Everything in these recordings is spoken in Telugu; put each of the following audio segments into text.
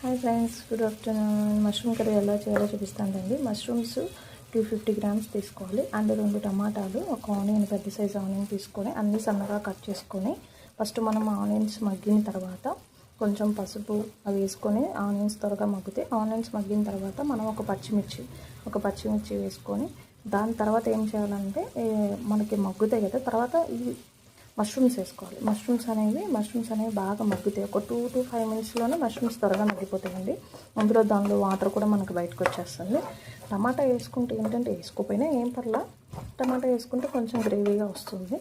Hi friends, good afternoon. Mushroom curry ఎలా చేయాలో చూపిస్తానండి. మష్రూమ్స్ 250 గ్రామ్స్ తీసుకోవాలి. అండ్ 2 టమాటాలు, ఒక ఆనియన్, పెద్ద సైజ్ ఆనియన్ తీసుకొని అన్నీ సన్నగా కట్ చేసుకొని ఫస్ట్ మనం ఆనియన్స్ మగ్గిన తర్వాత కొంచెం పసుపు అవి వేసుకొని ఆనియన్స్ త్వరగా మగ్గితే ఆనియన్స్ మగ్గిన తర్వాత మనం ఒక పచ్చిమిర్చి వేసుకొని దాని తర్వాత ఏం చేయాలంటే మనకి మగ్గుతాయి కదా, తర్వాత ఈ మష్రూమ్స్ వేసుకోవాలి. మష్రూమ్స్ అనేవి బాగా మగ్గుతాయి. ఒక 2 to 5 మినిట్స్లోనే మష్రూమ్స్ త్వరగా మగ్గిపోతాయండి. అందులో దానిలో వాటర్ కూడా మనకు బయటకు వచ్చేస్తుంది. టమాటా వేసుకుంటే ఏంటంటే వేసుకోపోయినా ఏం పర్లా, టమాటా వేసుకుంటే కొంచెం గ్రేవీగా వస్తుంది.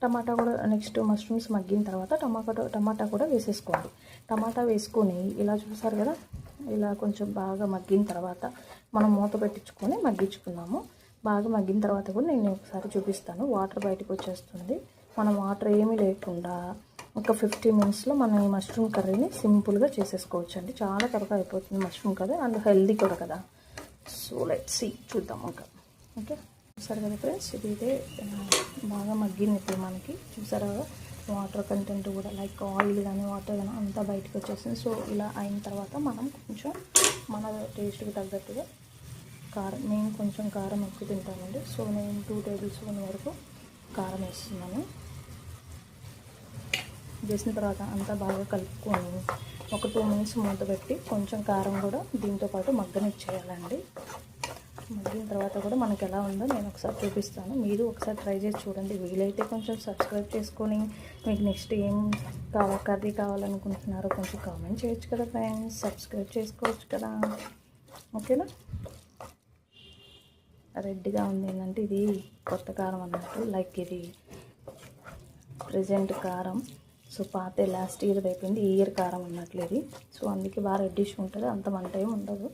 టమాటా కూడా నెక్స్ట్ మష్రూమ్స్ మగ్గిన తర్వాత టమాటా కూడా వేసేసుకోవాలి. టమాటా వేసుకొని ఇలా చూసారు కదా, ఇలా కొంచెం బాగా మగ్గిన తర్వాత మనం మూత పెట్టించుకొని మగ్గించుకున్నాము. బాగా మగ్గిన తర్వాత కూడా నేను ఒకసారి చూపిస్తాను. వాటర్ బయటకు వచ్చేస్తుంది. మనం వాటర్ ఏమీ లేకుండా ఒక 50 మినిట్స్లో మనం ఈ మష్రూమ్ కర్రీని సింపుల్గా చేసేసుకోవచ్చు అండి. చాలా త్వరగా అయిపోతుంది మష్రూమ్ కర్రీ, అండ్ హెల్దీ కూడా కదా. సో లెట్స్ సీ, చూద్దాం ఇంకా. ఓకే, చూసారు కదా ఫ్రెండ్స్, ఇదే బాగా మగ్గింది. ఇప్పుడు మనకి చూసారా వాటర్ కంటెంట్ కూడా, లైక్ ఆయిల్ కానీ వాటర్ కానీ అంతా బయటకు వచ్చేసింది. సో ఇలా అయిన తర్వాత మనం కొంచెం మన టేస్ట్కి తగ్గట్టుగా కారం, నేను కొంచెం కారం ఎక్కువ తింటానండి. సో నేను 2 టేబుల్ స్పూన్ వరకు కారం వేస్తున్నాను. వేసిన తర్వాత అంతా బాగా కలుపుకొని ఒక 2 మినిట్స్ మూత పెట్టి కొంచెం కారం కూడా దీంతో పాటు మగ్గనిచ్చేయాలండి. మగ్గిన తర్వాత కూడా మనకి ఎలా ఉందో నేను ఒకసారి చూపిస్తాను. మీరు ఒకసారి ట్రై చేసి చూడండి. వీలైతే కొంచెం సబ్స్క్రైబ్ చేసుకొని మీకు నెక్స్ట్ ఏం కర్రీ కావాలనుకుంటున్నారో కొంచెం కామెంట్ చేయొచ్చు కదా ఫ్రెండ్స్. సబ్స్క్రైబ్ చేసుకోవచ్చు కదా, ఓకేనా. రెడ్గా ఉంది ఏంటంటే ఇది కొత్త కారం అన్నట్టు, లైక్ ఇది ప్రజెంట్ కారం. సో పాత లాస్ట్ ఇయర్ అయిపోయింది, ఈ ఇయర్ కారం అన్నట్లు ఇది. సో అందుకే బాగా రెడ్డిష్ ఉంటుంది, అంత మంట ఏమి ఉండదు.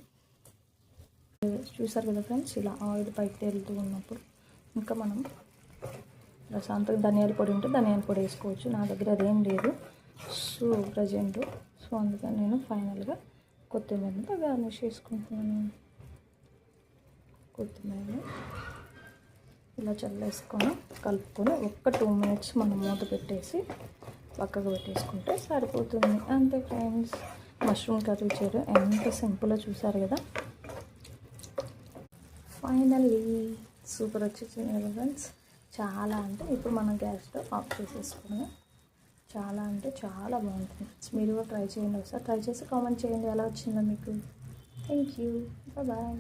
చూసారు కదా ఫ్రెండ్స్, ఇలా ఆయిల్ పైకి తేలుతూ ఉన్నప్పుడు ఇంకా మనం ప్రశాంతంగా ధనియాల పొడి ఉంటే ధనియాల పొడి వేసుకోవచ్చు. నా దగ్గర అదేం లేదు సో ప్రజెంట్. సో అందుకని నేను ఫైనల్గా కొత్తిమీరతో గార్నిష్ చేసుకుంటున్నాను. కొత్తిమీర ఇలా చల్లేసుకొని కలుపుకొని ఒక్క 2 మినిట్స్ మనం మూత పెట్టేసి పక్కకు పెట్టేసుకుంటే సరిపోతుంది. అంతే ఫ్రెండ్స్, మష్రూమ్ కర్రీ చేయడం ఎంత సింపుల్గా చూసారు కదా. ఫైనల్లీ సూపర్ వచ్చేసింది కదా ఫ్రెండ్స్. చాలా అంటే ఇప్పుడు మనం గ్యాస్తో ఆఫ్ చేసేసుకుని చాలా అంటే చాలా బాగుంటుంది. మీరు కూడా ట్రై చేయండి. ఒకసారి ట్రై చేసి కామెంట్ చేయండి ఎలా వచ్చిందో మీకు. Thank you, bye.